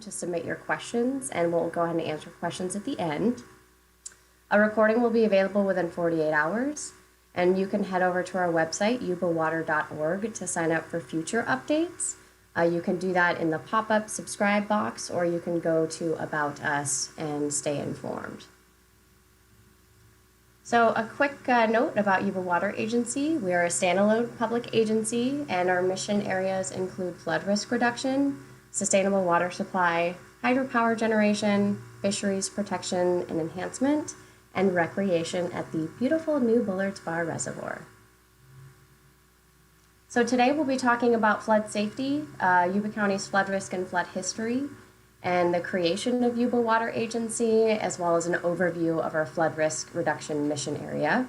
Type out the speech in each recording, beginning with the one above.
to submit your questions, and we'll go ahead and answer questions at the end. A recording will be available within 48 hours, and you can head over to our website, yubawater.org, to sign up for future updates. You can do that in the pop-up subscribe box, or you can go to About Us and stay informed. So a quick note about Yuba Water Agency. We are a standalone public agency, and our mission areas include flood risk reduction, sustainable water supply, hydropower generation, fisheries protection and enhancement, and recreation at the beautiful new Bullards Bar Reservoir. So today we'll be talking about flood safety, Yuba County's flood risk and flood history, and the creation of Yuba Water Agency, as well as an overview of our flood risk reduction mission area,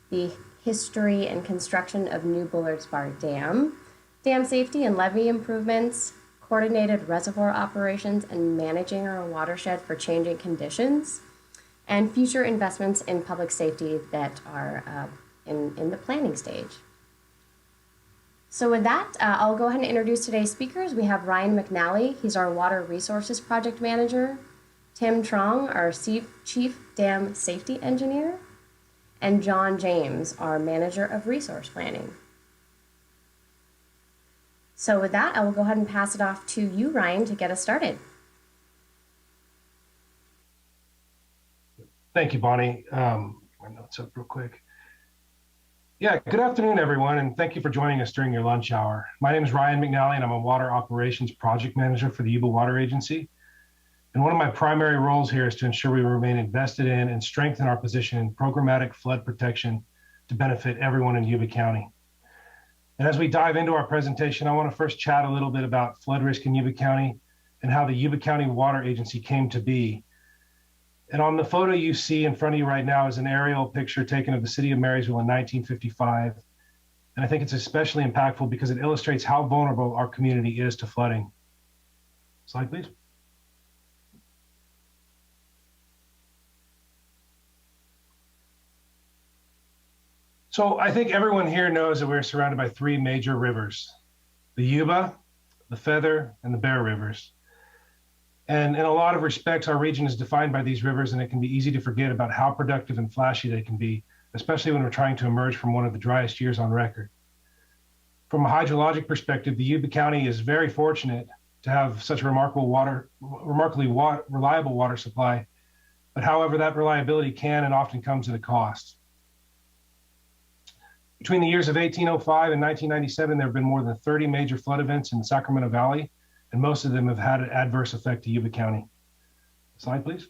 the history and construction of new Bullards Bar Dam, dam safety and levee improvements, coordinated reservoir operations and managing our watershed for changing conditions, and future investments in public safety that are in the planning stage. So with that, I'll go ahead and introduce today's speakers. We have Ryan McNally, he's our Water Resources Project Manager, Tim Trong, our Chief Dam Safety Engineer, and John James, our Manager of Resource Planning. So with that, I will go ahead and pass it off to you, Ryan, to get us started. Thank you, Bonnie. My notes up real quick. Yeah, good afternoon, everyone, and thank you for joining us during your lunch hour. My name is Ryan McNally, and I'm a Water Operations Project Manager for the Yuba Water Agency. And one of my primary roles here is to ensure we remain invested in and strengthen our position in programmatic flood protection to benefit everyone in Yuba County. And as we dive into our presentation, I want to first chat a little bit about flood risk in Yuba County and how the Yuba County Water Agency came to be. And on the photo you see in front of you right now is an aerial picture taken of the city of Marysville in 1955. And I think it's especially impactful because it illustrates how vulnerable our community is to flooding. Slide, please. So I think everyone here knows that we're surrounded by three major rivers, the Yuba, the Feather, and the Bear Rivers. And in a lot of respects, our region is defined by these rivers, and it can be easy to forget about how productive and flashy they can be, especially when we're trying to emerge from one of the driest years on record. From a hydrologic perspective, the Yuba County is very fortunate to have such a remarkably reliable water supply. But however, that reliability can and often comes at a cost. Between the years of 1805 and 1997, there have been more than 30 major flood events in the Sacramento Valley, and most of them have had an adverse effect to Yuba County. Slide, please.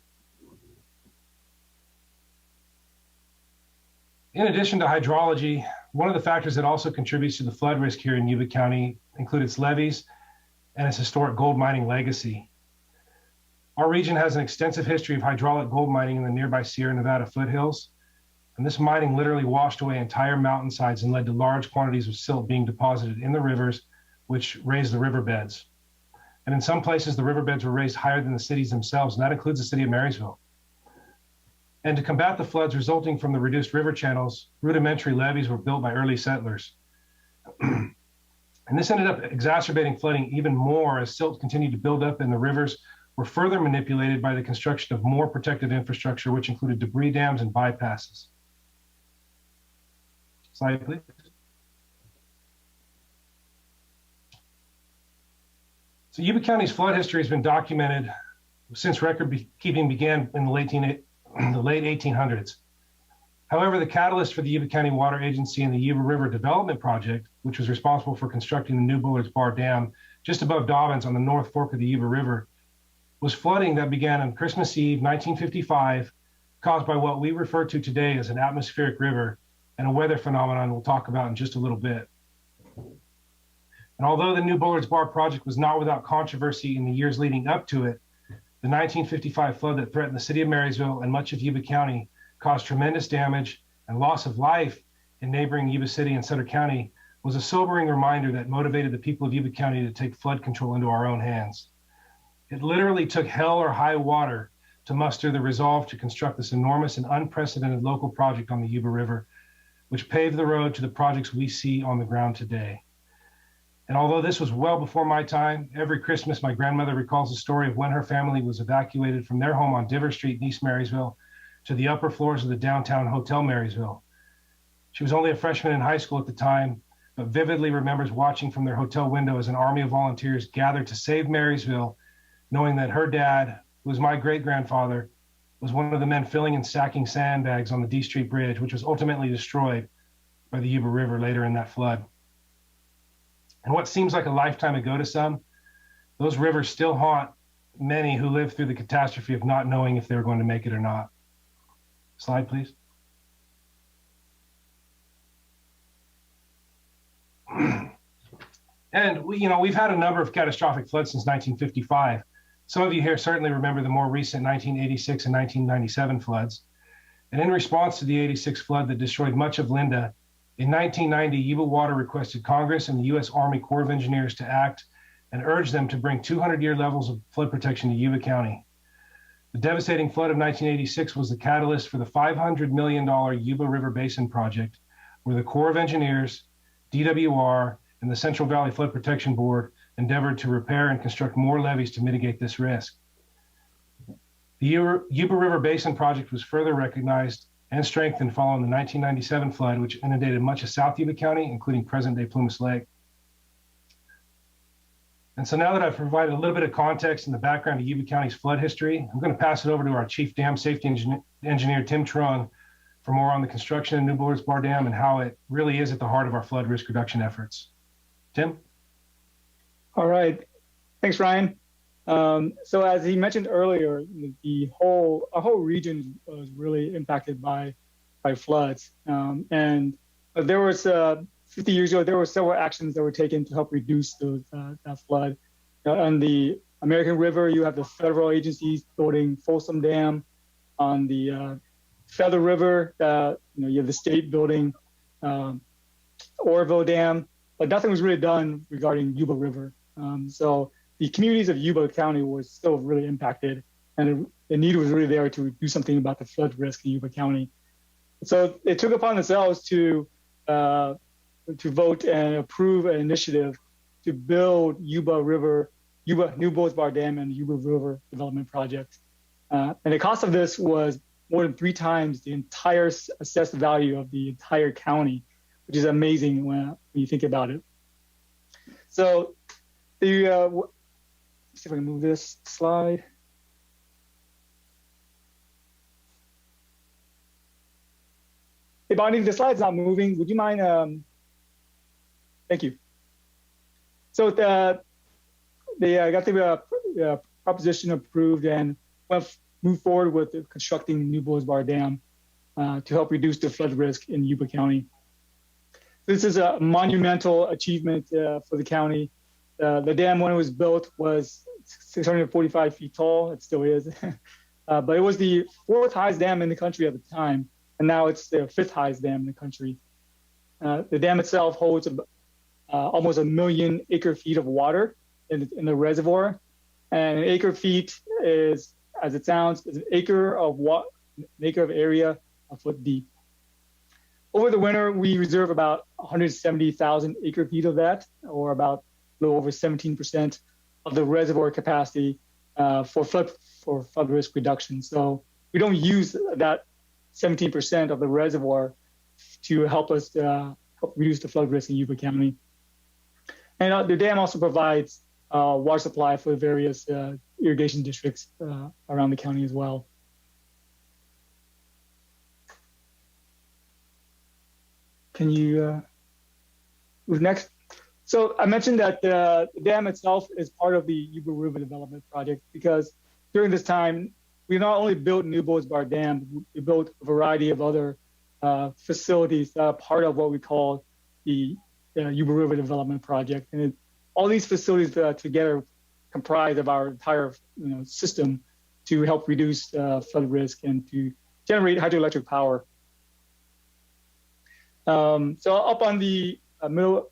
In addition to hydrology, one of the factors that also contributes to the flood risk here in Yuba County include its levees and its historic gold mining legacy. Our region has an extensive history of hydraulic gold mining in the nearby Sierra Nevada foothills, and this mining literally washed away entire mountainsides and led to large quantities of silt being deposited in the rivers, which raised the riverbeds. And in some places, the riverbeds were raised higher than the cities themselves, and that includes the city of Marysville. And to combat the floods resulting from the reduced river channels, rudimentary levees were built by early settlers. And this ended up exacerbating flooding even more as silt continued to build up and the rivers were further manipulated by the construction of more protective infrastructure, which included debris dams and bypasses. Slide, please. So Yuba County's flood history has been documented since record keeping began in the late 1800s. However, the catalyst for the Yuba County Water Agency and the Yuba River Development Project, which was responsible for constructing the new Bullards Bar Dam just above Dobbins on the North Fork of the Yuba River, was flooding that began on Christmas Eve, 1955, caused by what we refer to today as an atmospheric river and a weather phenomenon we'll talk about in just a little bit. And although the new Bullards Bar project was not without controversy in the years leading up to it, the 1955 flood that threatened the city of Marysville and much of Yuba County caused tremendous damage and loss of life in neighboring Yuba City and Sutter County was a sobering reminder that motivated the people of Yuba County to take flood control into our own hands. It literally took hell or high water to muster the resolve to construct this enormous and unprecedented local project on the Yuba River, which paved the road to the projects we see on the ground today. And although this was well before my time, every Christmas my grandmother recalls the story of when her family was evacuated from their home on Diver Street in East Marysville to the upper floors of the downtown Hotel Marysville. She was only a freshman in high school at the time, but vividly remembers watching from their hotel window as an army of volunteers gathered to save Marysville, knowing that her dad, who was my great-grandfather, was one of the men filling and stacking sandbags on the D Street Bridge, which was ultimately destroyed by the Yuba River later in that flood. And what seems like a lifetime ago to some, those rivers still haunt many who lived through the catastrophe of not knowing if they were going to make it or not. Slide, please. And we've had a number of catastrophic floods since 1955. Some of you here certainly remember the more recent 1986 and 1997 floods. And in response to the 86 flood that destroyed much of Linda, in 1990, Yuba Water requested Congress and the U.S. Army Corps of Engineers to act and urge them to bring 200-year levels of flood protection to Yuba County. The devastating flood of 1986 was the catalyst for the $500 million Yuba River Basin project, where the Corps of Engineers, DWR, and the Central Valley Flood Protection Board endeavored to repair and construct more levees to mitigate this risk. The Yuba River Basin project was further recognized and strengthened following the 1997 flood, which inundated much of South Yuba County, including present-day Plumas Lake. And so now that I've provided a little bit of context in the background of Yuba County's flood history, I'm going to pass it over to our Chief Dam Safety Engineer, Tim Trung, for more on the construction of new Bullards Bar Dam and how it really is at the heart of our flood risk reduction efforts. Tim? All right. Thanks, Ryan. So as he mentioned earlier, our whole region was really impacted by floods. And there was 50 years ago, there were several actions that were taken to help reduce that flood. On the American River, you have the federal agencies building Folsom Dam. On the Feather River, you have the state building Oroville Dam, but nothing was really done regarding Yuba River. So the communities of Yuba County were still really impacted, and the need was really there to do something about the flood risk in Yuba County. So they took upon themselves to vote and approve an initiative to build New Bullards Bar Dam and Yuba River Development Project. And the cost of this was more than 3 times the entire assessed value of the entire county, which is amazing when you think about it. So see if I can move this slide. Hey, Bonnie, the slide's not moving. Would you mind? Thank you. So they got the proposition approved and moved forward with constructing new Bullards Bar Dam to help reduce the flood risk in Yuba County. This is a monumental achievement for the county. The dam, when it was built, was 645 feet tall. It still is. But it was the 4th highest dam in the country at the time, and now it's the 5th highest dam in the country. The dam itself holds almost 1 million acre-feet of water in the reservoir. And an acre-feet is, as it sounds, is an acre of area a foot deep. Over the winter, we reserve about 170,000 acre-feet of that, or about a little over 17% of the reservoir capacity for flood risk reduction. So we don't use that 17% of the reservoir to help us help reduce the flood risk in Yuba County. And the dam also provides water supply for various irrigation districts around the county as well. Can you move next? So I mentioned that the dam itself is part of the Yuba River Development Project because during this time, we not only built new Bullards Bar Dam, we built a variety of other facilities that are part of what we call the Yuba River Development Project. And all these facilities together comprise of our entire system to help reduce flood risk and to generate hydroelectric power. So up on the middle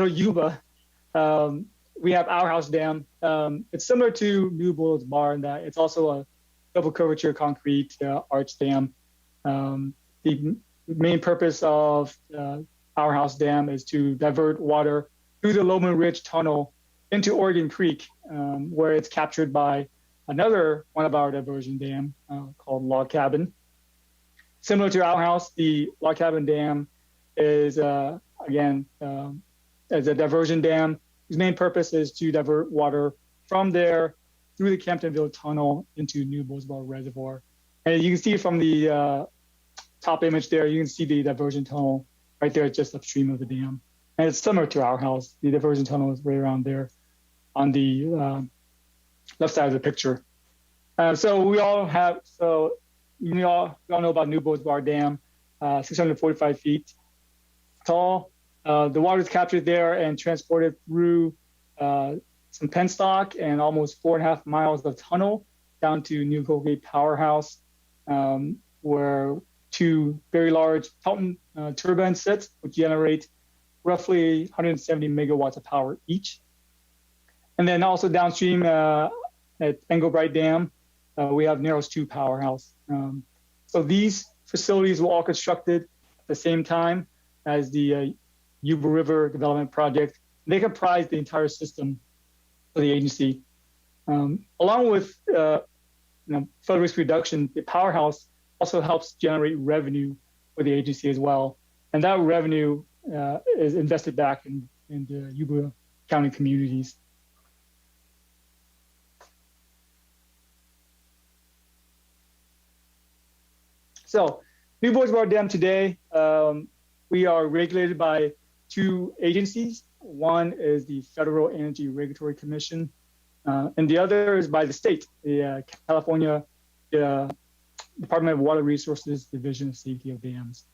Yuba, we have Our House Dam. It's similar to New Bullards Bar in that it's also a double curvature concrete arch dam. The main purpose of Powerhouse Dam is to divert water through the Lowman Ridge Tunnel into Oregon Creek, where it's captured by another one of our diversion dam called Log Cabin. Similar to our house, the Log Cabin Dam is, again, as a diversion dam whose main purpose is to divert water from there through the Camptonville Tunnel into New Bozebar Reservoir. And you can see from the top image there, you can see the diversion tunnel right there just upstream of the dam. And it's similar to our house. The diversion tunnel is right around there on the left side of the picture. So we all know about New Bozebar Dam, 645 feet tall. The water is captured there and transported through some penstock and almost 4.5 miles of tunnel down to New Colgate Powerhouse, where 2 very large Pelton turbines sit, which generate roughly 170 megawatts of power each. And then also downstream at Englebright Dam, we have Narrows 2 Powerhouse. So these facilities were all constructed at the same time as the Yuba River Development Project. They comprise the entire system for the agency. Along with flood risk reduction, the Powerhouse also helps generate revenue for the agency as well. And that revenue is invested back in the Yuba County communities. So, New Bozebar Dam today, we are regulated by 2 agencies. One is the Federal Energy Regulatory Commission, and the other is by the state, the California Department of Water Resources Division of Safety of Dams.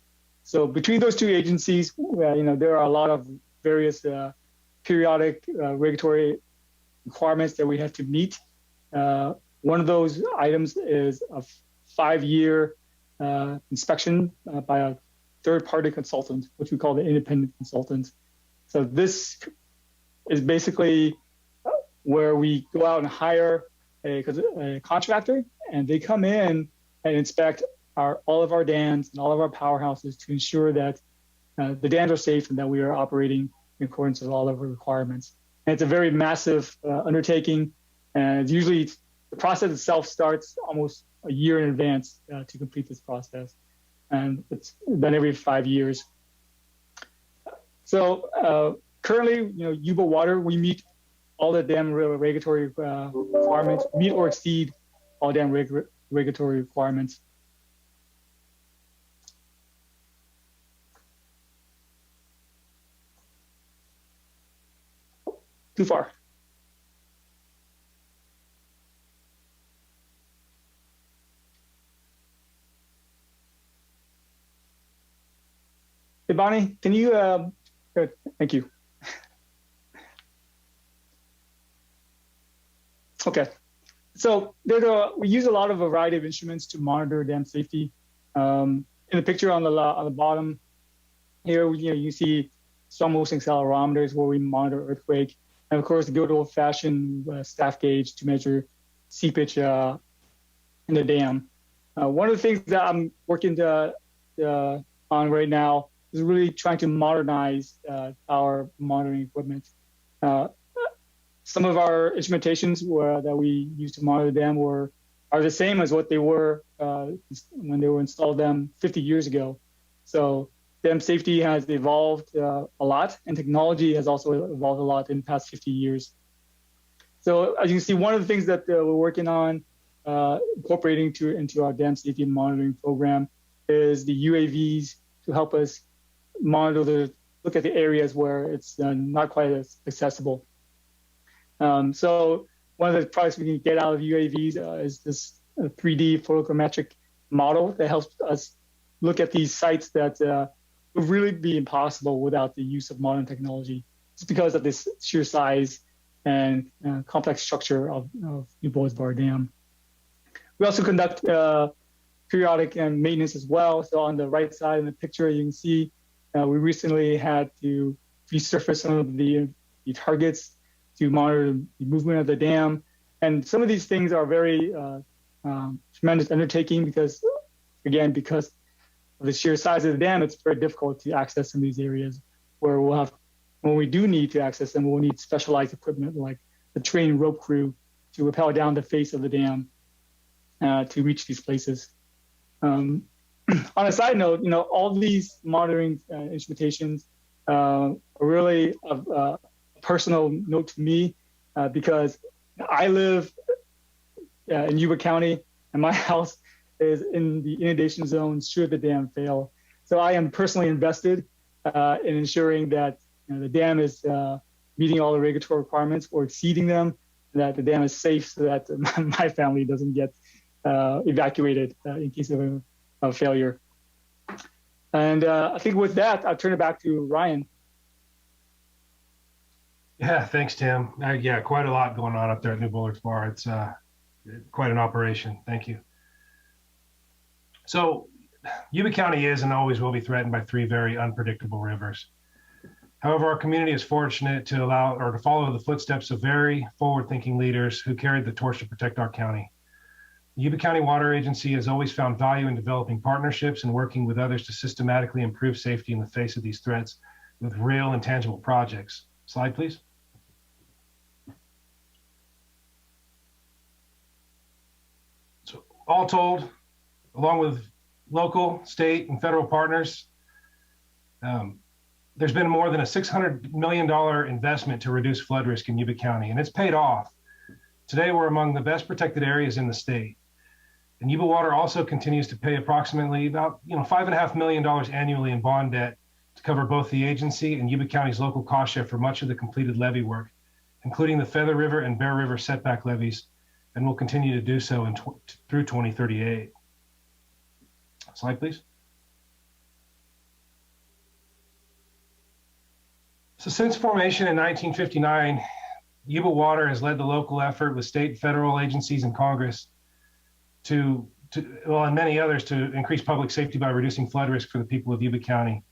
So between those 2 agencies, there are a lot of various periodic regulatory requirements that we have to meet. One of those items is a 5-year inspection by a third-party consultant, which we call the independent consultant. So this is basically where we go out and hire a contractor, and they come in and inspect all of our dams and all of our powerhouses to ensure that the dams are safe and that we are operating in accordance with all of our requirements. And it's a very massive undertaking, and usually the process itself starts almost a year in advance to complete this process, and it's done every 5 years. So currently, Yuba Water, we meet all the dam regulatory requirements, meet or exceed all dam regulatory requirements. Too far. Hey, Bonnie, can you, good, thank you. Okay, so we use a lot of variety of instruments to monitor dam safety. In the picture on the bottom here, you see storm motion accelerometers where we monitor earthquake, and of course the good old-fashioned staff gauge to measure seepage in the dam. One of the things that I'm working on right now is really trying to modernize our monitoring equipment. Some of our instrumentations that we use to monitor the dam are the same as what they were when they were installed 50 years ago. So dam safety has evolved a lot, and technology has also evolved a lot in the past 50 years. So as you can see, one of the things that we're working on incorporating into our dam safety and monitoring program is the UAVs to help us look at the areas where it's not quite as accessible. So one of the products we can get out of UAVs is this 3D photochrometric model that helps us look at these sites that would really be impossible without the use of modern technology, just because of this sheer size and complex structure of New Bozebar Dam. We also conduct periodic maintenance as well. So on the right side in the picture, you can see we recently had to resurface some of the targets to monitor the movement of the dam. And some of these things are very tremendous undertaking because the sheer size of the dam, it's very difficult to access some of these areas where we'll have, when we do need to access them, we'll need specialized equipment like the trained rope crew to rappel down the face of the dam to reach these places. On a side note, all these monitoring instrumentations are really of a personal note to me because I live in Yuba County and my house is in the inundation zone should the dam fail. So I am personally invested in ensuring that the dam is meeting all the regulatory requirements or exceeding them, and that the dam is safe so that my family doesn't get evacuated in case of a failure. And I think with that, I'll turn it back to Ryan. Yeah, thanks, Tim. Yeah, quite a lot going on up there at New Bullards Bar. It's quite an operation. Thank you. So Yuba County is and always will be threatened by three very unpredictable rivers. However, our community is fortunate to follow the footsteps of very forward-thinking leaders who carried the torch to protect our county. The Yuba County Water Agency has always found value in developing partnerships and working with others to systematically improve safety in the face of these threats with real and tangible projects. Slide, please. So all told, along with local, state, and federal partners, there's been more than a $600 million investment to reduce flood risk in Yuba County, and it's paid off. Today, we're among the best protected areas in the state. And Yuba Water also continues to pay approximately about $5.5 million annually in bond debt to cover both the agency and Yuba County's local cost share for much of the completed levee work, including the Feather River and Bear River setback levees, and will continue to do so through 2038. Slide, please. So since formation in 1959, Yuba Water has led the local effort with state and federal agencies and Congress and many others to increase public safety by reducing flood risk for the people of Yuba County.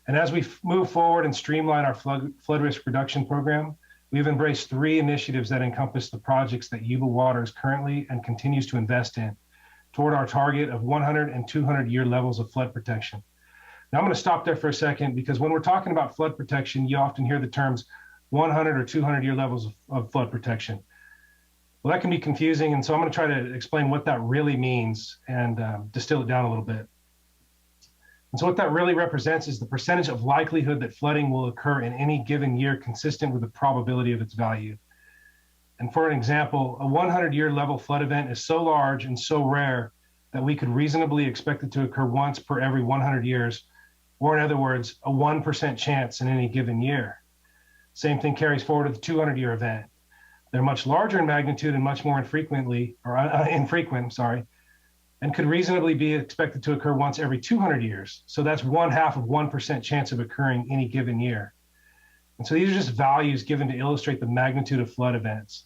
And as we move forward and streamline our flood risk reduction program, we've embraced three initiatives that encompass the projects that Yuba Water is currently and continues to invest in toward our target of 100 and 200-year levels of flood protection. Now I'm going to stop there for a second because when we're talking about flood protection, you often hear the terms 100 or 200-year levels of flood protection. Well, that can be confusing, and so I'm going to try to explain what that really means and distill it down a little bit. And so what that really represents is the percentage of likelihood that flooding will occur in any given year consistent with the probability of its value. And for an example, a 100-year level flood event is so large and so rare that we could reasonably expect it to occur once per every 100 years, or in other words, a 1% chance in any given year. Same thing carries forward to the 200-year event. They're much larger in magnitude and much more infrequent, and could reasonably be expected to occur once every 200 years. So that's 1/2 of 1% chance of occurring any given year. And so these are just values given to illustrate the magnitude of flood events.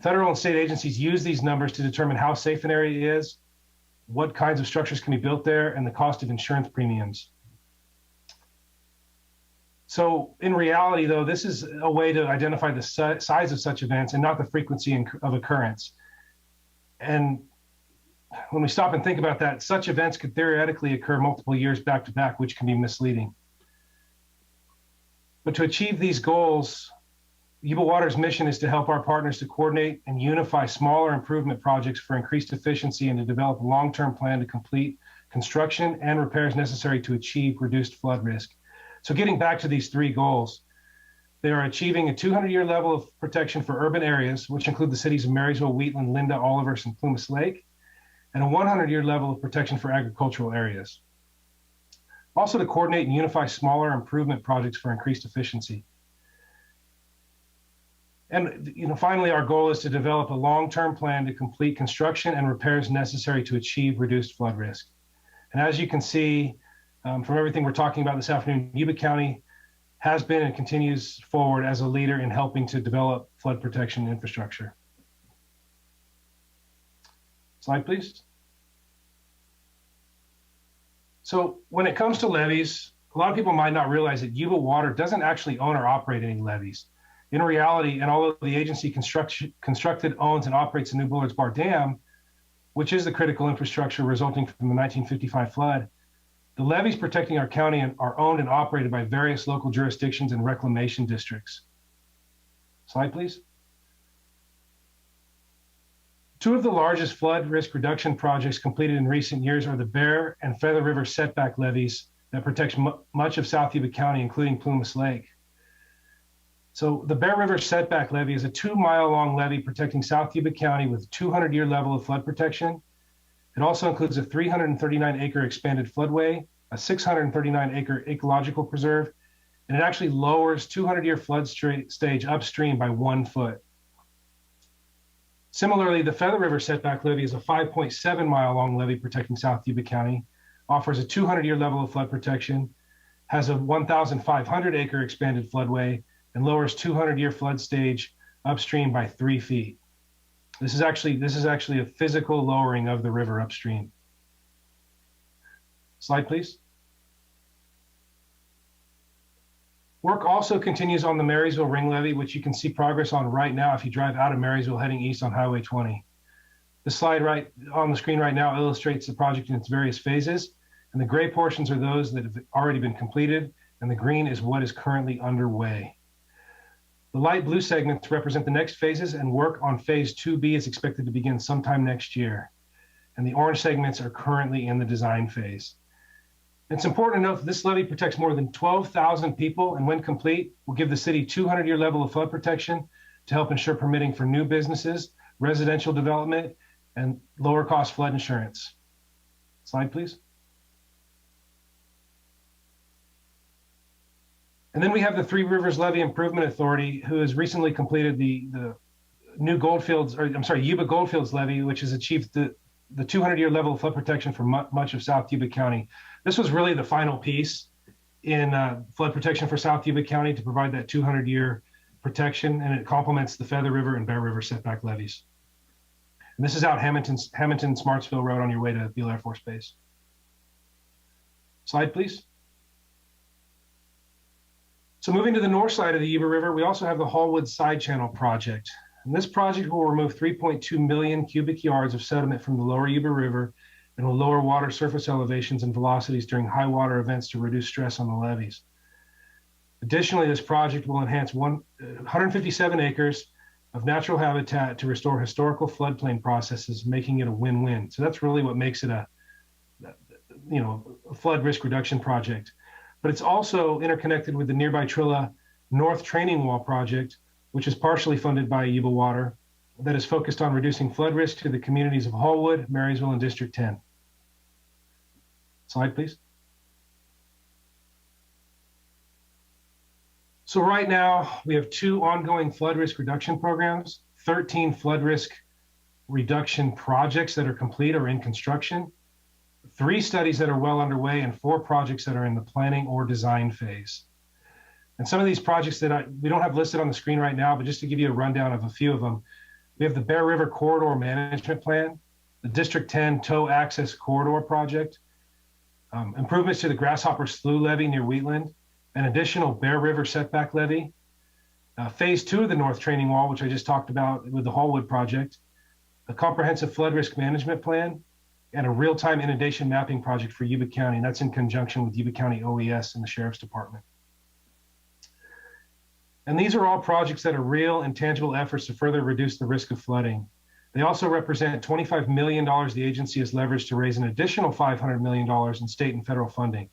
Federal and state agencies use these numbers to determine how safe an area is, what kinds of structures can be built there, and the cost of insurance premiums. So in reality, though, this is a way to identify the size of such events and not the frequency of occurrence. And when we stop and think about that, such events could theoretically occur multiple years back to back, which can be misleading. But to achieve these goals, Yuba Water's mission is to help our partners to coordinate and unify smaller improvement projects for increased efficiency and to develop a long-term plan to complete construction and repairs necessary to achieve reduced flood risk. So getting back to these three goals, they are achieving a 200-year level of protection for urban areas, which include the cities of Marysville, Wheatland, Linda, Olivehurst, and Plumas Lake, and a 100-year level of protection for agricultural areas. Also to coordinate and unify smaller improvement projects for increased efficiency. And finally, our goal is to develop a long-term plan to complete construction and repairs necessary to achieve reduced flood risk. And as you can see from everything we're talking about this afternoon, Yuba County has been and continues forward as a leader in helping to develop flood protection infrastructure. Slide, please. So when it comes to levees, a lot of people might not realize that Yuba Water doesn't actually own or operate any levees. In reality, and although the agency constructed, owns, and operates the new Bullards Bar Dam, which is the critical infrastructure resulting from the 1955 flood, the levees protecting our county are owned and operated by various local jurisdictions and reclamation districts. Slide, please. Two of the largest flood risk reduction projects completed in recent years are the Bear and Feather River setback levees that protect much of South Yuba County, including Plumas Lake. So the Bear River setback levee is a 2-mile-long levee protecting South Yuba County with 200-year level of flood protection. It also includes a 339-acre expanded floodway, a 639-acre ecological preserve, and it actually lowers 200-year flood stage upstream by 1 foot. Similarly, the Feather River setback levee is a 5.7-mile-long levee protecting South Yuba County, offers a 200-year level of flood protection, has a 1,500-acre expanded floodway, and lowers 200-year flood stage upstream by 3 feet. This is actually a physical lowering of the river upstream. Slide, please. Work also continues on the Marysville Ring Levee, which you can see progress on right now if you drive out of Marysville heading east on Highway 20. The slide right on the screen right now illustrates the project in its various phases, and the gray portions are those that have already been completed, and the green is what is currently underway. The light blue segments represent the next phases, and work on phase 2B is expected to begin sometime next year. And the orange segments are currently in the design phase. It's important to note that this levee protects more than 12,000 people, and when complete, will give the city 200-year level of flood protection to help ensure permitting for new businesses, residential development, and lower cost flood insurance. Slide, please. And then we have the Three Rivers Levee Improvement Authority, who has recently completed the new Yuba Goldfields levee, which has achieved the 200-year level of flood protection for much of South Yuba County. This was really the final piece in flood protection for South Yuba County to provide that 200-year protection, and it complements the Feather River and Bear River setback levees. And this is out Hamilton-Smartsville Road on your way to Beale Air Force Base. Slide, please. So moving to the north side of the Yuba River, we also have the Hallwood Side Channel project. And this project will remove 3.2 million cubic yards of sediment from the lower Yuba River and will lower water surface elevations and velocities during high water events to reduce stress on the levees. Additionally, this project will enhance 157 acres of natural habitat to restore historical floodplain processes, making it a win-win. So that's really what makes it a flood risk reduction project. But it's also interconnected with the nearby Trilla North Training Wall project, which is partially funded by Yuba Water, that is focused on reducing flood risk to the communities of Hallwood, Marysville, and District 10. Slide, please. So right now, we have 2 ongoing flood risk reduction programs, 13 flood risk reduction projects that are complete or in construction, 3 studies that are well underway, and 4 projects that are in the planning or design phase. And some of these projects that we don't have listed on the screen right now, but just to give you a rundown of a few of them, we have the Bear River Corridor Management Plan, the District 10 Tow Access Corridor Project, improvements to the Grasshopper Slough Levee near Wheatland, an additional Bear River setback levee, phase 2 of the North Training Wall, which I just talked about with the Hallwood project, a comprehensive flood risk management plan, and a real-time inundation mapping project for Yuba County, and that's in conjunction with Yuba County OES and the Sheriff's Department. And these are all projects that are real and tangible efforts to further reduce the risk of flooding. They also represent $25 million the agency has leveraged to raise an additional $500 million in state and federal funding.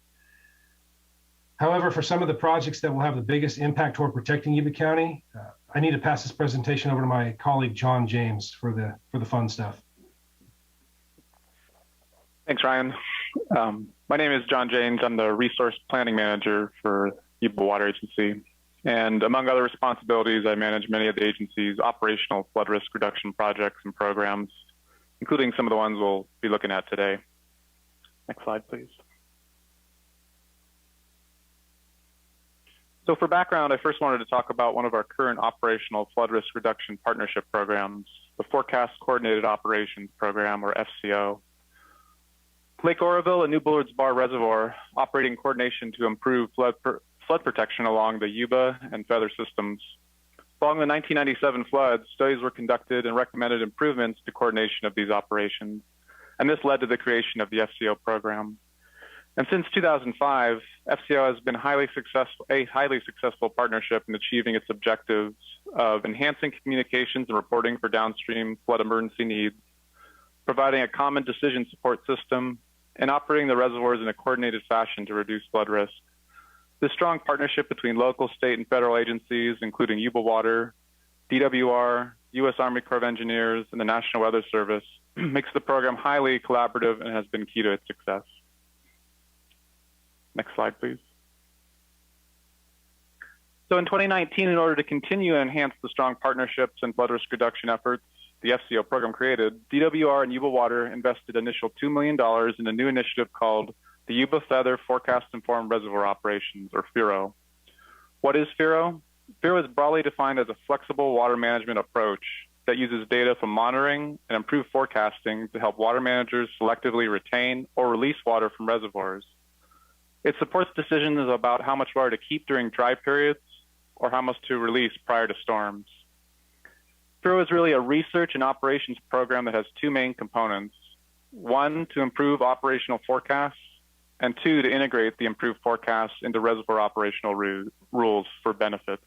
However, for some of the projects that will have the biggest impact toward protecting Yuba County, I need to pass this presentation over to my colleague, John James, for the fun stuff. Thanks, Ryan. My name is John James. I'm the Resource Planning Manager for Yuba Water Agency. And among other responsibilities, I manage many of the agency's operational flood risk reduction projects and programs, including some of the ones we'll be looking at today. Next slide, please. So for background, I first wanted to talk about one of our current operational flood risk reduction partnership programs, the Forecast Coordinated Operations Program, or FCO. Lake Oroville and New Bullards Bar Reservoir operating coordination to improve flood protection along the Yuba and Feather systems Following the 1997 floods, studies were conducted and recommended improvements to coordination of these operations, and this led to the creation of the FCO program. And since 2005, FCO has been a highly successful partnership in achieving its objectives of enhancing communications and reporting for downstream flood emergency needs, providing a common decision support system, and operating the reservoirs in a coordinated fashion to reduce flood risk. This strong partnership between local, state, and federal agencies, including Yuba Water, DWR, U.S. Army Corps of Engineers, and the National Weather Service, makes the program highly collaborative and has been key to its success. Next slide, please. So in 2019, in order to continue and enhance the strong partnerships and flood risk reduction efforts the FCO program created, DWR and Yuba Water invested initial $2 million in a new initiative called the Yuba-Sutter Forecast Informed Reservoir Operations, or FIRO. What is FIRO? FIRO is broadly defined as a flexible water management approach that uses data from monitoring and improved forecasting to help water managers selectively retain or release water from reservoirs. It supports decisions about how much water to keep during dry periods or how much to release prior to storms. FIRO is really a research and operations program that has two main components. One, to improve operational forecasts, and two, to integrate the improved forecasts into reservoir operational rules for benefits.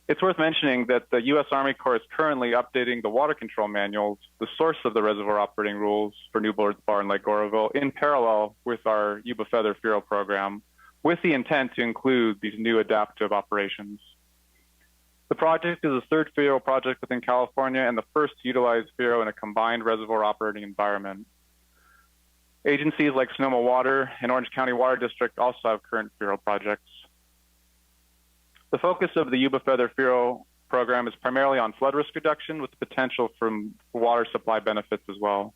It's worth mentioning that the U.S. Army Corps is currently updating the water control manuals, the source of the reservoir operating rules for New Bullards Bar and Lake Oroville, in parallel with our Yuba-Feather FIRO program, with the intent to include these new adaptive operations. The project is the third FIRO project within California and the first to utilize FIRO in a combined reservoir operating environment. Agencies like Sonoma Water and Orange County Water District also have current FIRO projects. The focus of the Yuba-Feather FIRO program is primarily on flood risk reduction with the potential for water supply benefits as well.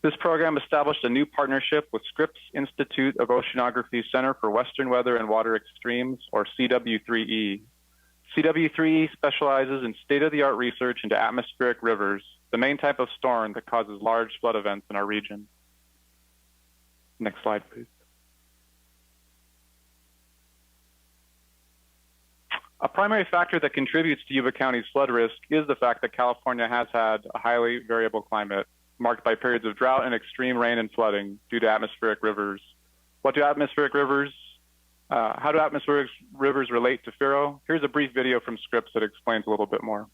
This program established a new partnership with Scripps Institute of Oceanography Center for Western Weather and Water Extremes, or CW3E. CW3E specializes in state-of-the-art research into atmospheric rivers, the main type of storm that causes large flood events in our region. Next slide, please. A primary factor that contributes to Yuba County's flood risk is the fact that California has had a highly variable climate, marked by periods of drought and extreme rain and flooding due to atmospheric rivers. How do atmospheric rivers relate to FIRO? Here's a brief video from Scripps that explains a little bit more.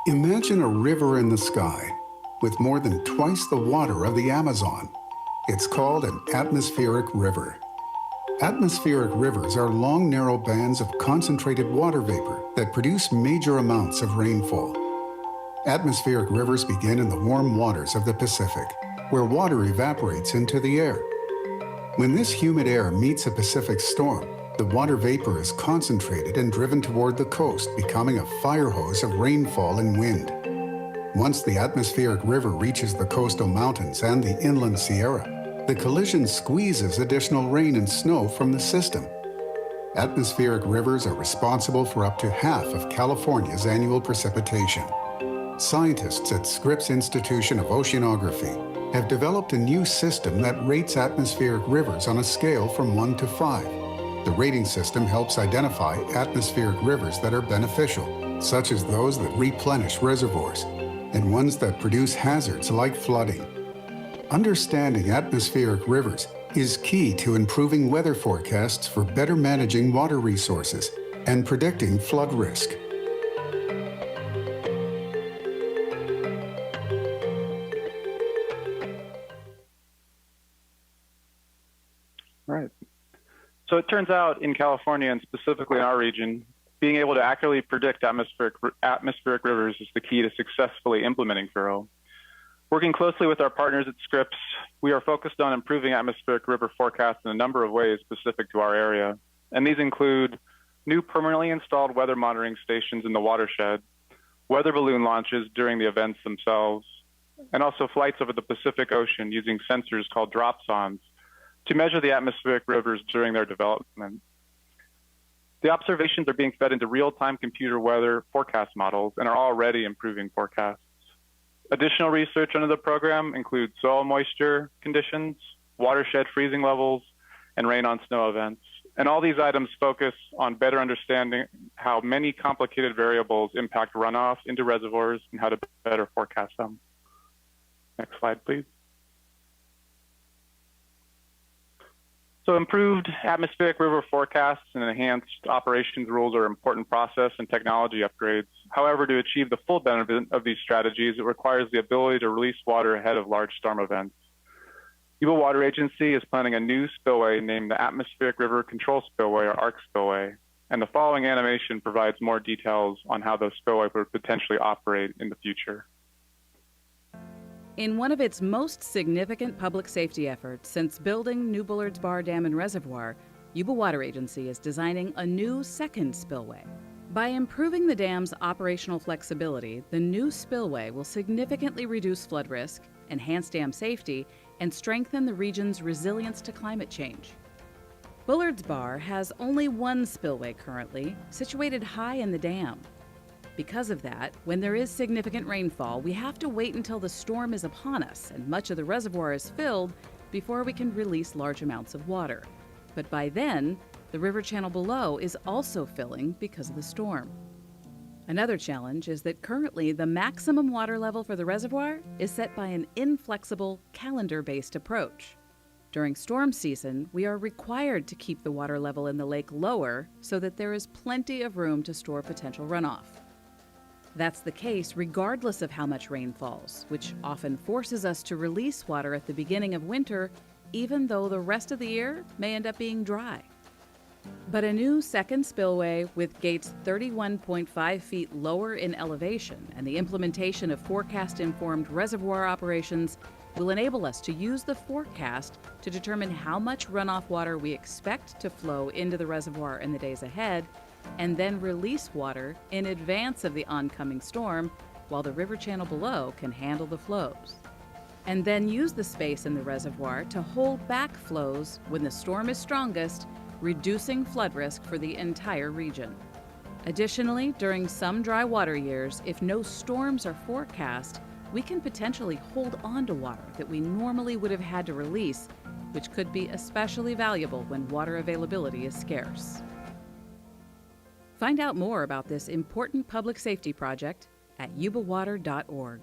Imagine a river in the sky with more than twice the water of the Amazon. It's called an atmospheric river. Atmospheric rivers are long, narrow bands of concentrated water vapor that produce major amounts of rainfall. Atmospheric rivers begin in the warm waters of the Pacific, where water evaporates into the air. When this humid air meets a Pacific storm, the water vapor is concentrated and driven toward the coast, becoming a fire hose of rainfall and wind. Once the atmospheric river reaches the coastal mountains and the inland Sierra, the collision squeezes additional rain and snow from the system. Atmospheric rivers are responsible for up to half of California's annual precipitation. Scientists at Scripps Institution of Oceanography have developed a new system that rates atmospheric rivers on a scale from 1 to 5. The rating system helps identify atmospheric rivers that are beneficial, such as those that replenish reservoirs, and ones that produce hazards like flooding. Understanding atmospheric rivers is key to improving weather forecasts for better managing water resources and predicting flood risk. All right. So it turns out in California, and specifically in our region, being able to accurately predict atmospheric rivers is the key to successfully implementing FIRO. Working closely with our partners at Scripps, we are focused on improving atmospheric river forecasts in a number of ways specific to our area. And these include new permanently installed weather monitoring stations in the watershed, weather balloon launches during the events themselves, and also flights over the Pacific Ocean using sensors called drop-sons to measure the atmospheric rivers during their development. The observations are being fed into real-time computer weather forecast models and are already improving forecasts. Additional research under the program includes soil moisture conditions, watershed freezing levels, and rain on snow events, And all these items focus on better understanding how many complicated variables impact runoff into reservoirs and how to better forecast them. Next slide, please. So improved atmospheric river forecasts and enhanced operations rules are important process and technology upgrades. However, to achieve the full benefit of these strategies, it requires the ability to release water ahead of large storm events. Yuba Water Agency is planning a new spillway named the Atmospheric River Control Spillway, or ARC Spillway, and the following animation provides more details on how the spillway would potentially operate in the future. In one of its most significant public safety efforts since building new Bullards Bar Dam and Reservoir, Yuba Water Agency is designing a new second spillway. By improving the dam's operational flexibility, the new spillway will significantly reduce flood risk, enhance dam safety, and strengthen the region's resilience to climate change. Bullards Bar has only one spillway currently, situated high in the dam. Because of that, when there is significant rainfall, we have to wait until the storm is upon us and much of the reservoir is filled before we can release large amounts of water. But by then, the river channel below is also filling because of the storm. Another challenge is that currently the maximum water level for the reservoir is set by an inflexible, calendar-based approach. During storm season, we are required to keep the water level in the lake lower so that there is plenty of room to store potential runoff. That's the case regardless of how much rain falls, which often forces us to release water at the beginning of winter, even though the rest of the year may end up being dry. But a new second spillway with gates 31.5 feet lower in elevation and the implementation of forecast-informed reservoir operations will enable us to use the forecast to determine how much runoff water we expect to flow into the reservoir in the days ahead, and then release water in advance of the oncoming storm while the river channel below can handle the flows. And then use the space in the reservoir to hold back flows when the storm is strongest, reducing flood risk for the entire region. Additionally, during some dry water years, if no storms are forecast, we can potentially hold on to water that we normally would have had to release, which could be especially valuable when water availability is scarce. Find out more about this important public safety project at yubawater.org.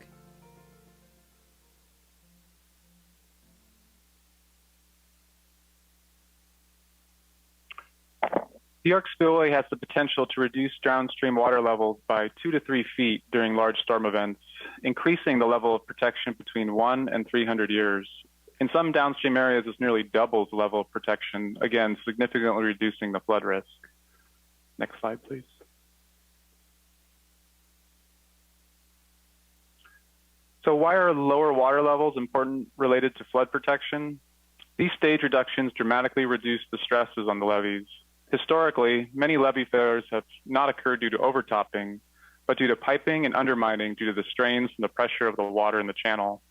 The ARC Spillway has the potential to reduce downstream water levels by 2 to 3 feet during large storm events, increasing the level of protection between 1 and 300 years. In some downstream areas, this nearly doubles the level of protection, again, significantly reducing the flood risk. Next slide, please. So why are lower water levels important related to flood protection? These stage reductions dramatically reduce the stresses on the levees. Historically, many levee failures have not occurred due to overtopping, but due to piping and undermining due to the strains from the pressure of the water in the channel.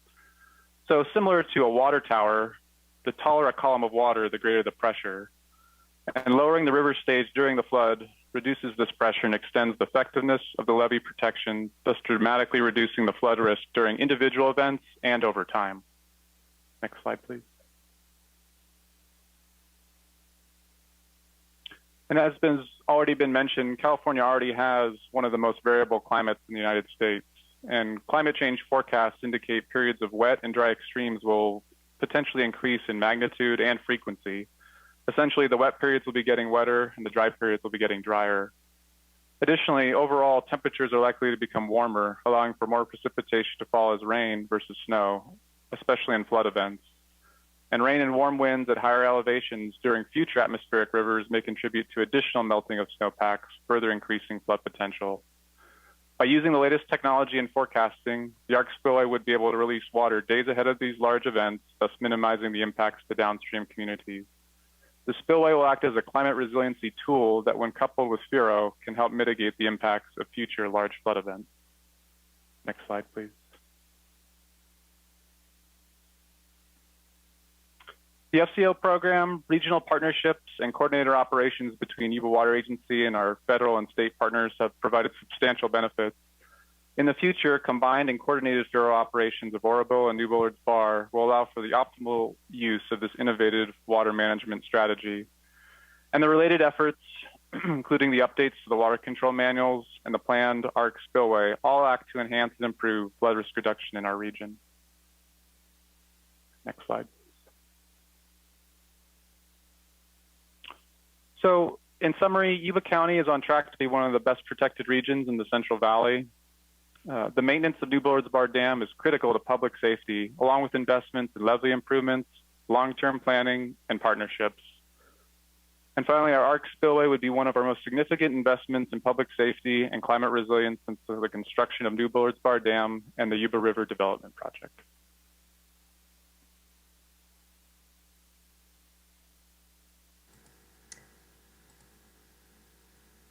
So similar to a water tower, the taller a column of water, the greater the pressure. And lowering the river stage during the flood reduces this pressure and extends the effectiveness of the levee protection, thus dramatically reducing the flood risk during individual events and over time. Next slide, please. And as has already been mentioned, California already has one of the most variable climates in the United States. And climate change forecasts indicate periods of wet and dry extremes will potentially increase in magnitude and frequency. Essentially, the wet periods will be getting wetter and the dry periods will be getting drier. Additionally, overall temperatures are likely to become warmer, allowing for more precipitation to fall as rain versus snow, especially in flood events. And rain and warm winds at higher elevations during future atmospheric rivers may contribute to additional melting of snowpacks, further increasing flood potential. By using the latest technology and forecasting, the ARC Spillway would be able to release water days ahead of these large events, thus minimizing the impacts to downstream communities. The spillway will act as a climate resiliency tool that, when coupled with FERO, can help mitigate the impacts of future large flood events. Next slide, please. The FCO program, regional partnerships, and coordinator operations between Yuba Water Agency and our federal and state partners have provided substantial benefits. In the future, combined and coordinated FERO operations of Oroville and New Bullards Bar will allow for the optimal use of this innovative water management strategy. And the related efforts, including the updates to the water control manuals and the planned ARC spillway, all act to enhance and improve flood risk reduction in our region. Next slide. So in summary, Yuba County is on track to be one of the best protected regions in the Central Valley. The maintenance of New Bullards Bar Dam is critical to public safety, along with investments in levee improvements, long-term planning, and partnerships. And finally, our ARC spillway would be one of our most significant investments in public safety and climate resilience since the construction of New Bullards Bar Dam and the Yuba River Development Project.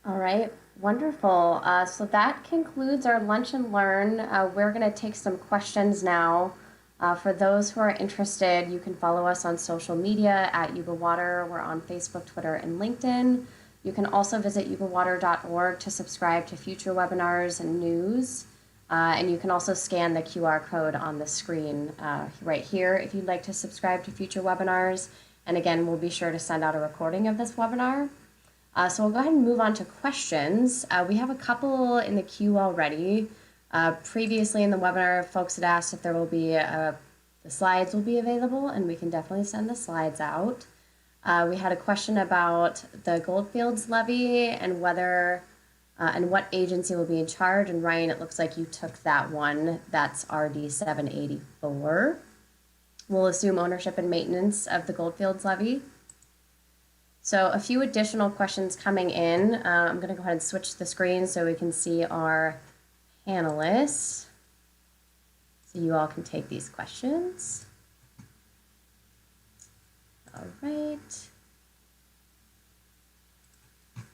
All right, wonderful. So that concludes our lunch and learn. We're going to take some questions now. For those who are interested, you can follow us on social media at Yuba Water. We're on Facebook, Twitter, and LinkedIn. You can also visit yubawater.org to subscribe to future webinars and news. And you can also scan the QR code on the screen right here if you'd like to subscribe to future webinars. And again, we'll be sure to send out a recording of this webinar. So we'll go ahead and move on to questions. We have a couple in the queue already. Previously in the webinar, folks had asked if there will be, the slides will be available, and we can definitely send the slides out. We had a question about the Goldfields levee and whether, and what agency will be in charge. And Ryan, it looks like you took that one. That's RD 784. We'll assume ownership and maintenance of the Goldfields levee. So a few additional questions coming in. I'm going to go ahead and switch the screen so we can see our panelists. So you all can take these questions. All right.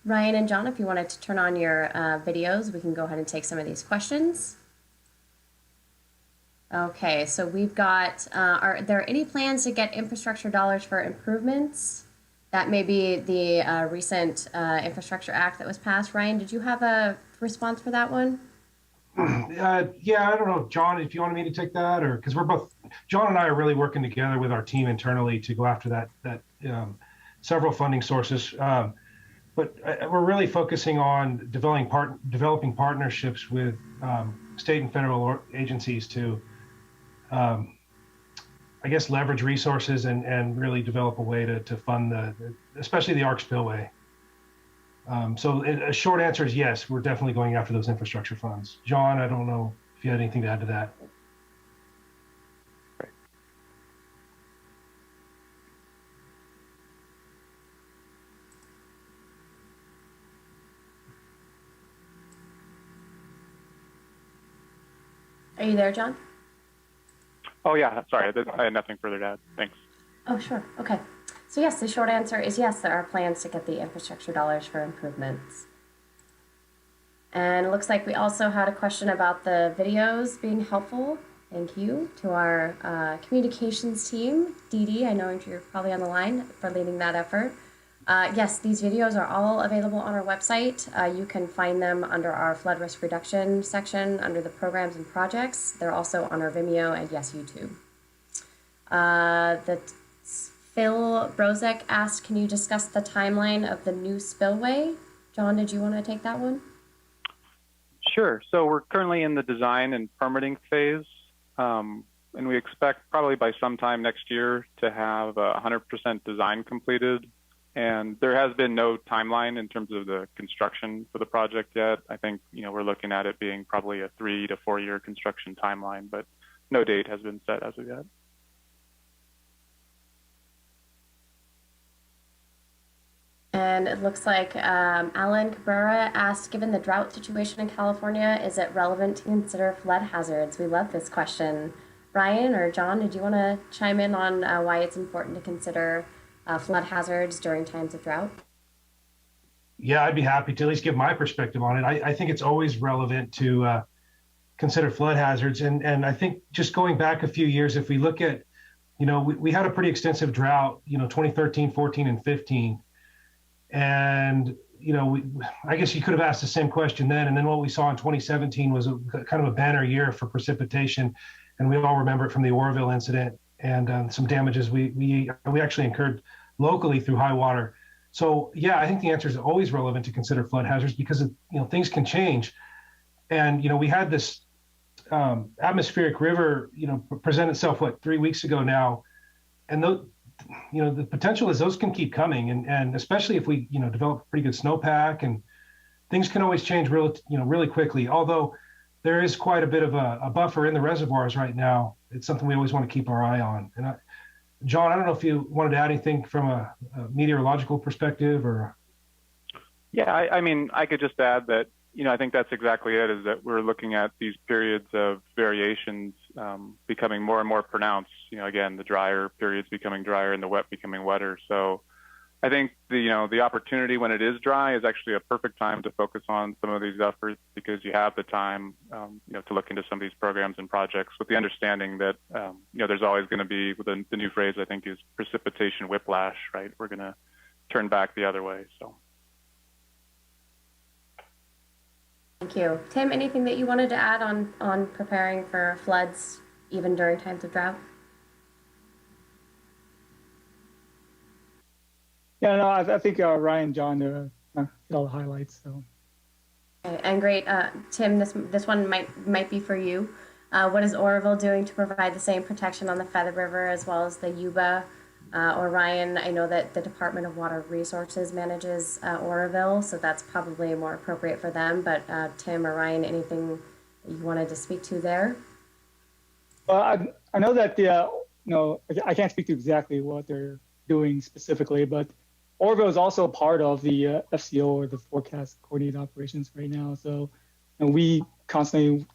Ryan and John, if you wanted to turn on your videos, we can go ahead and take some of these questions. Okay, so we've got, are there any plans to get infrastructure dollars for improvements? That may be the recent Infrastructure Act that was passed. Ryan, did you have a response for that one? Yeah, I don't know, John, if you wanted me to take that, or because we're both, John and I are really working together with our team internally to go after that several funding sources. But we're really focusing on developing partnerships with state and federal agencies to, I guess, leverage resources and really develop a way to fund especially the ARC spillway. So a short answer is yes, we're definitely going after those infrastructure funds. John, I don't know if you had anything to add to that. Are you there, John? Oh yeah, sorry, I had nothing further to add. Thanks. Oh, sure. Okay. So yes, the short answer is yes, there are plans to get the infrastructure dollars for improvements. And it looks like we also had a question about the videos being helpful. Thank you to our communications team. Dee Dee, I know you're probably on the line for leading that effort. Yes, these videos are all available on our website. You can find them under our flood risk reduction section under the programs and projects. They're also on our Vimeo and yes, YouTube. Phil Brozek asked, can you discuss the timeline of the new spillway? John, did you want to take that one? Sure. So we're currently in the design and permitting phase, and we expect probably by sometime next year to have 100% design completed. And there has been no timeline in terms of the construction for the project yet. I think we're looking at it being probably a 3 to 4 year construction timeline, but no date has been set as of yet. And it looks like Alan Cabrera asked, given the drought situation in California, is it relevant to consider flood hazards? We love this question. Ryan or John, did you want to chime in on why it's important to consider flood hazards during times of drought? Yeah, I'd be happy to at least give my perspective on it. I think it's always relevant to consider flood hazards. And I think just going back a few years, if we look at, we had a pretty extensive drought, 2013, 14, and 15. And, I guess you could have asked the same question then. And then what we saw in 2017 was kind of a banner year for precipitation. And we all remember it from the Oroville incident and some damages we actually incurred locally through high water. So yeah, I think the answer is always relevant to consider flood hazards because things can change. And we had this atmospheric river present itself 3 weeks ago now, and the potential is those can keep coming, and especially if we develop pretty good snowpack, and things can always change really quickly. Although there is quite a bit of a buffer in the reservoirs right now. It's something we always want to keep our eye on. And John, I don't know if you wanted to add anything from a meteorological perspective or. Yeah, I mean, I could just add that, I think that's exactly it, is that we're looking at these periods of variations becoming more and more pronounced. Again, the drier periods becoming drier and the wet becoming wetter. So I think the opportunity when it is dry is actually a perfect time to focus on some of these efforts, because you have the time, to look into some of these programs and projects with the understanding that, there's always going to be, the new phrase I think is precipitation whiplash, right? We're going to turn back the other way. So. Thank you. Tim, anything that you wanted to add on preparing for floods, even during times of drought? Yeah, no, I think Ryan and John hit all the highlights. So. And great, Tim. This one might be for you. What is Oroville doing to provide the same protection on the Feather River as well as the Yuba? Or Ryan, I know that the Department of Water Resources manages Oroville, so that's probably more appropriate for them. But Tim or Ryan, anything that you wanted to speak to there? Well, I know that I can't speak to exactly what they're doing specifically, but Oroville is also a part of the FCO, or the Forecast Coordinated Operations, right now. So we constantly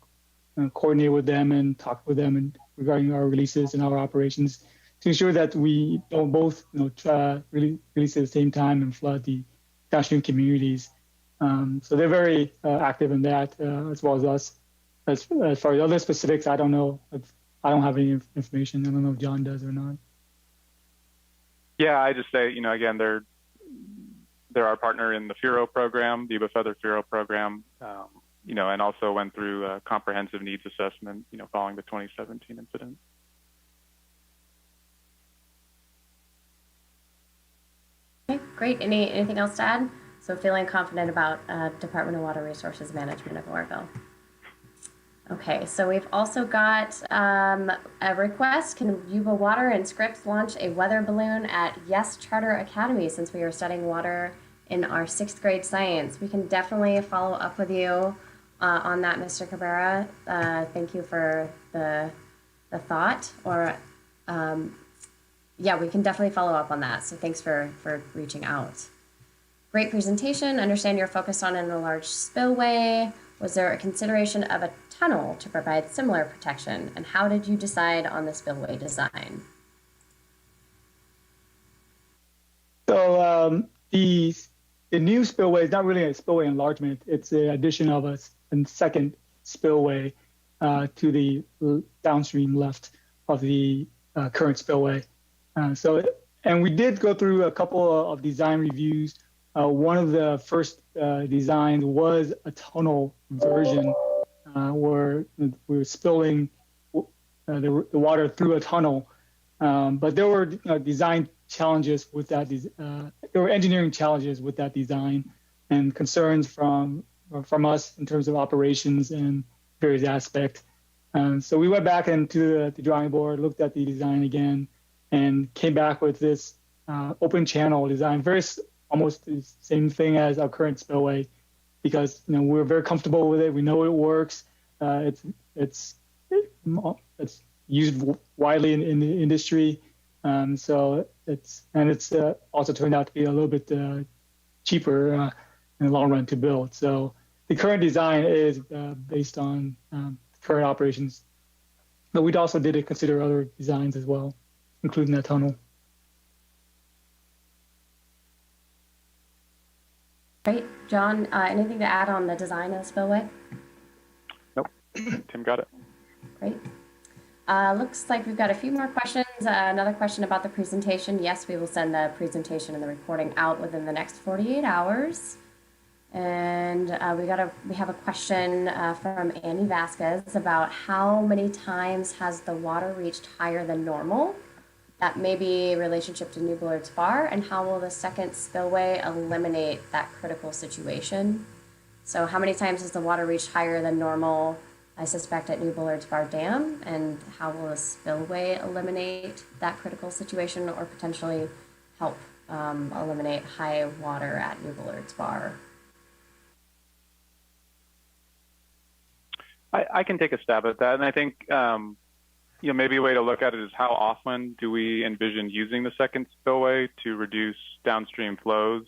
coordinate with them and talk with them regarding our releases and our operations, to ensure that we don't both release at the same time and flood the downstream communities. So they're very active in that, as well as us. As far as other specifics, I don't know. I don't have any information. I don't know if John does or not. Yeah, I just say, again, they're our partner in the FURO program, the Yuba-Sutter FURO program, and also went through a comprehensive needs assessment, following the 2017 incident. Okay, great. Anything else to add? So feeling confident about Department of Water Resources management of Oroville. Okay, so we've also got a request. Can Yuba Water and Scripps launch a weather balloon at Yes Charter Academy, since we are studying water in our 6th grade science? We can definitely follow up with you on that, Mr. Cabrera. Thank you for the thought. Or yeah, we can definitely follow up on that. So thanks for reaching out. Great presentation. Understand you're focused on in a large spillway. Was there a consideration of a tunnel to provide similar protection? And how did you decide on the spillway design? So the new spillway is not really a spillway enlargement. It's the addition of a second spillway to the downstream left of the current spillway. And we did go through a couple of design reviews. One of the first designs was a tunnel version, where we were spilling the water through a tunnel. But there were design challenges with that. There were engineering challenges with that design, and concerns from us in terms of operations and various aspects. So we went back into the drawing board, looked at the design again, and came back with this open channel design, almost the same thing as our current spillway, because we're very comfortable with it. We know it works. It's used widely in the industry. So it's also turned out to be a little bit cheaper in the long run to build. So the current design is based on current operations, but we also did consider other designs as well, including that tunnel. Great. John, anything to add on the design of the spillway? Nope. Tim got it. Great. Looks like we've got a few more questions. Another question about the presentation. Yes, we will send the presentation and the recording out within the next 48 hours. And we have a question from Annie Vasquez about how many times has the water reached higher than normal That may be relationship to New Bullards Bar, and how will the second spillway eliminate that critical situation? So how many times has the water reached higher than normal, I suspect, at New Bullards Bar Dam? And how will the spillway eliminate that critical situation or potentially help eliminate high water at New Bullards Bar? I can take a stab at that. And I think, maybe a way to look at it is how often do we envision using the second spillway to reduce downstream flows?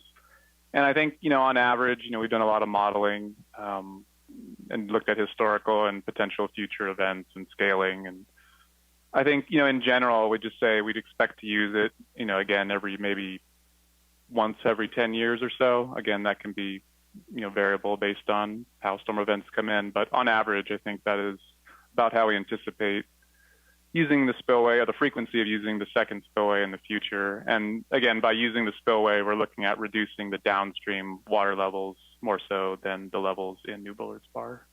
And I think, on average, we've done a lot of modeling and looked at historical and potential future events and scaling. And I think, in general, we just say we'd expect to use it, again, maybe once every 10 years or so. Again, that can be, variable based on how storm events come in. But on average, I think that is about how we anticipate using the spillway, or the frequency of using the second spillway in the future. And again, by using the spillway, we're looking at reducing the downstream water levels more so than the levels in New Bullards Bar.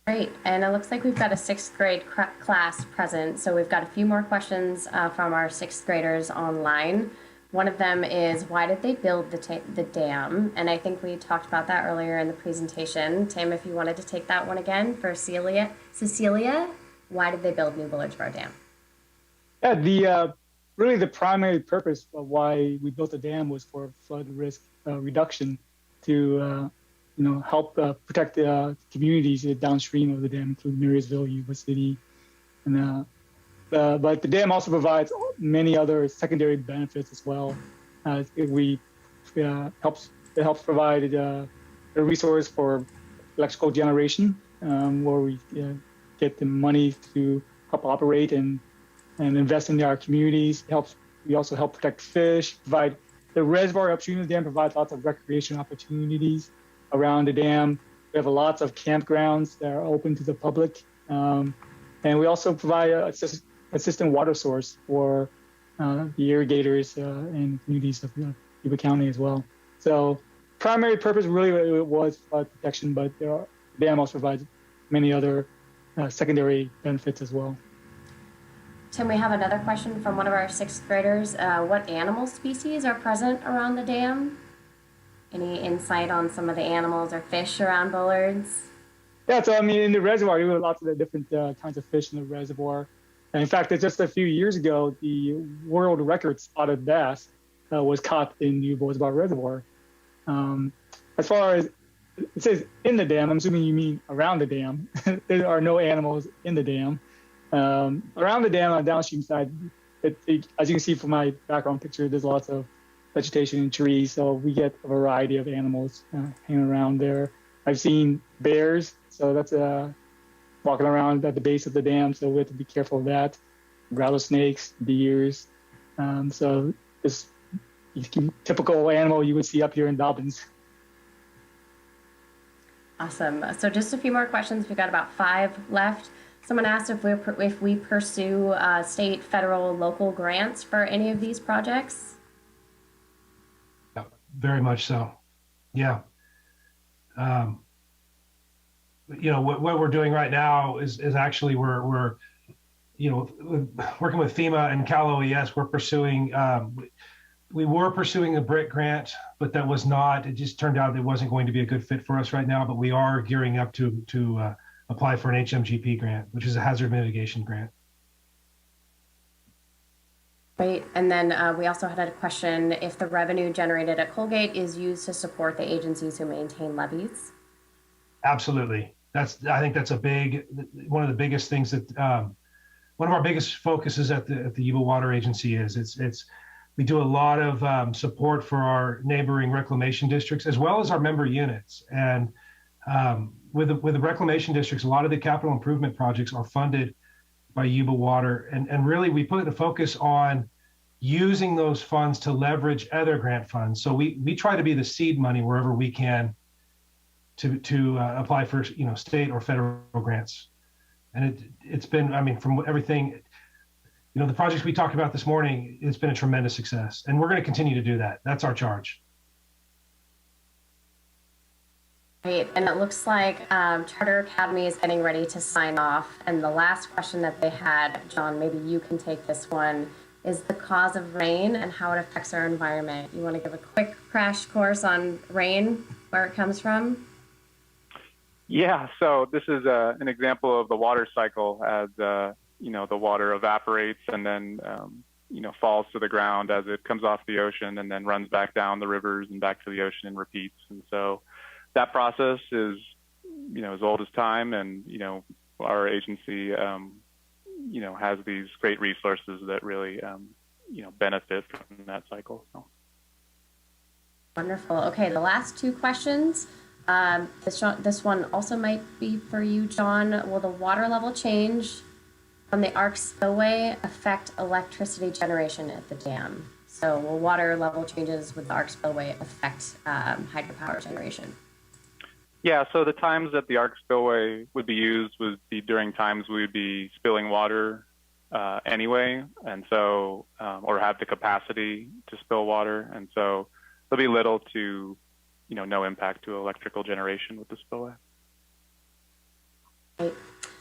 Great, and it looks like we've got a sixth grade class present. So we've got a few more questions from our sixth graders online. One of them is, why did they build the dam? And I think we talked about that earlier in the presentation. Tim, if you wanted to take that one again for Cecilia, why did they build New Bullards Bar Dam? Yeah, really the primary purpose of why we built the dam was for flood risk reduction to help protect the communities downstream of the dam, including Marysville, Yuba City, and but the dam also provides many other secondary benefits as well. It helps provide a resource for electrical generation, where we get the money to help operate and invest in our communities. We also help protect fish. Provide the reservoir upstream of the dam provides lots of recreation opportunities around the dam. We have lots of campgrounds that are open to the public, and we also provide a consistent water source for the irrigators and communities of Yuba County as well. So primary purpose really was flood protection, but the dam also provides many other secondary benefits as well. Tim, we have another question from one of our sixth graders. What animal species are present around the dam? Any insight on some of the animals or fish around Bullards? Yeah, so in the reservoir, there were lots of the different kinds of fish in the reservoir. And in fact, just a few years ago, the world record spotted bass was caught in New Bullards Bar Reservoir. As far as it says in the dam, I'm assuming you mean around the dam. There are no animals in the dam. Around the dam on the downstream side, as you can see from my background picture, there's lots of vegetation and trees, so we get a variety of animals hanging around there. I've seen bears, so that's walking around at the base of the dam, so we have to be careful of that. Rattlesnakes, deers, so this typical animal you would see up here in Dobbins. Awesome. So just a few more questions. We've got about 5 left. Someone asked if we pursue state, federal, local grants for any of these projects. Yeah, very much so. Yeah. What we're doing right now is actually we're working with FEMA and Cal OES. We're pursuing. We were pursuing a BRIC grant, but that was not. It just turned out it wasn't going to be a good fit for us right now. But we are gearing up to apply for an HMGP grant, which is a hazard mitigation grant. Great. And then we also had a question if the revenue generated at Colgate is used to support the agencies who maintain levees. Absolutely. I think that's one of the biggest things that one of our biggest focuses at the Yuba Water Agency is we do a lot of support for our neighboring reclamation districts as well as our member units. And with the reclamation districts, a lot of the capital improvement projects are funded by Yuba Water, and really we put the focus on using those funds to leverage other grant funds. So we try to be the seed money wherever we can to apply for state or federal grants. And it's been, from everything, the projects we talked about this morning, it's been a tremendous success, and we're going to continue to do that. That's our charge. Great, and it looks like Charter Academy is getting ready to sign off. And the last question that they had, John, maybe you can take this one, is the cause of rain and how it affects our environment. You want to give a quick crash course on rain, where it comes from? Yeah, so this is an example of the water cycle as you know, the water evaporates and then you know, falls to the ground as it comes off the ocean and then runs back down the rivers and back to the ocean and repeats. And so that process is, you know, as old as time, and you know, our agency you know, has these great resources that really you know, benefit from that cycle. So. Wonderful. Okay, the last two questions. This one also might be for you, John. Will the water level change from the Arc Spillway affect electricity generation at the dam? So will water level changes with the Arc Spillway affect hydropower generation? Yeah, so the times that the Arc Spillway would be used would be during times we would be spilling water anyway, and so, or have the capacity to spill water. And so there'll be little to, you know, no impact to electrical generation with the spillway. Great.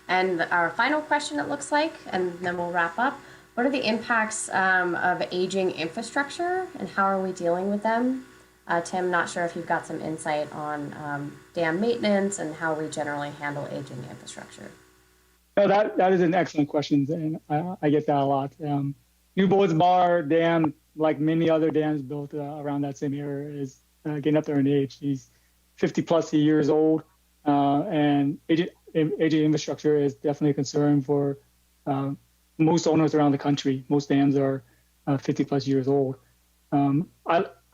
And our final question, it looks like, and then we'll wrap up. What are the impacts of aging infrastructure, and how are we dealing with them? Tim, not sure if you've got some insight on dam maintenance and how we generally handle aging infrastructure. No, that is an excellent question, and I get that a lot. New Bullards Bar Dam, like many other dams built around that same area, is getting up there in age. He's 50 plus years old, and aging infrastructure is definitely a concern for most owners around the country. Most dams are 50 plus years old.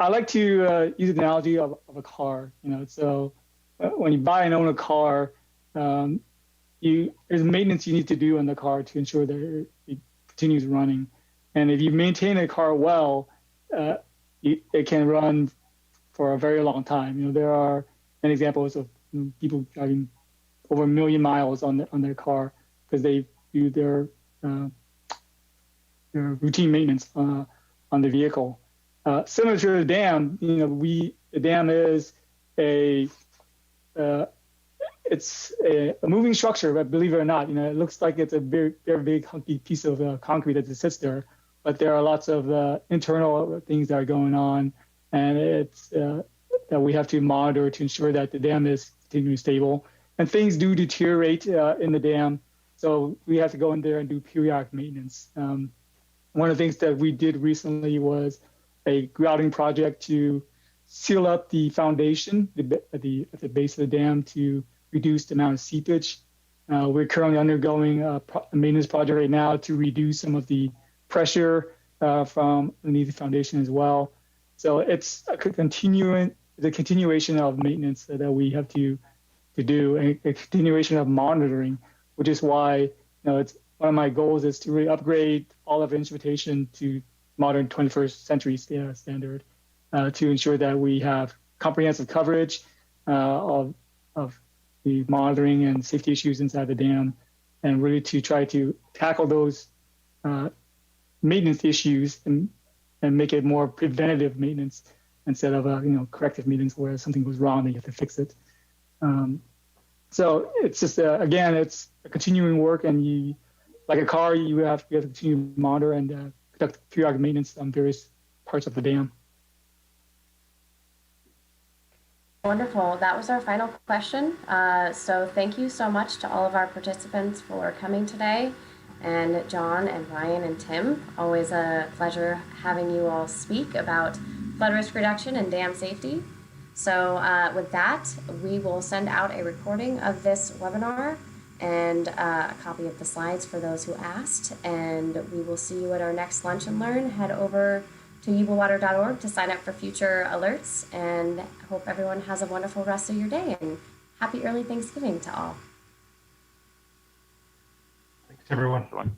I like to use the analogy of a car. You know, so when you buy and own a car, there's maintenance you need to do on the car to ensure that it continues running. And if you maintain a car well, it can run for a very long time. You know, there are many examples of people driving over 1 million miles on their car because they do their routine maintenance on the vehicle. Similar to the dam, you know, the dam is it's a moving structure, but believe it or not, you know, it looks like it's a very, very big hunky piece of concrete that sits there, but there are lots of internal things that are going on, and it's that we have to monitor to ensure that the dam is continuing stable. And things do deteriorate in the dam, so we have to go in there and do periodic maintenance. One of the things that we did recently was a grouting project to seal up the foundation at the base of the dam to reduce the amount of seepage. We're currently undergoing a maintenance project right now to reduce some of the pressure from underneath the foundation as well. So it's a continuation of maintenance that we have to do, a continuation of monitoring, which is why, you know, it's one of my goals is to really upgrade all of instrumentation to modern 21st century standard to ensure that we have comprehensive coverage of the monitoring and safety issues inside the dam, and really to try to tackle those maintenance issues and make it more preventative maintenance instead of corrective maintenance where something goes wrong and you have to fix it. So it's just again, it's a continuing work, and you, like a car, you have to continue to monitor and conduct periodic maintenance on various parts of the dam. Wonderful. That was our final question. So thank you so much to all of our participants for coming today. And John and Ryan and Tim, always a pleasure having you all speak about flood risk reduction and dam safety. So with that, we will send out a recording of this webinar and a copy of the slides for those who asked. And we will see you at our next Lunch and Learn. Head over to yubawater.org to sign up for future alerts, and hope everyone has a wonderful rest of your day, and happy early Thanksgiving to all. Thanks, everyone.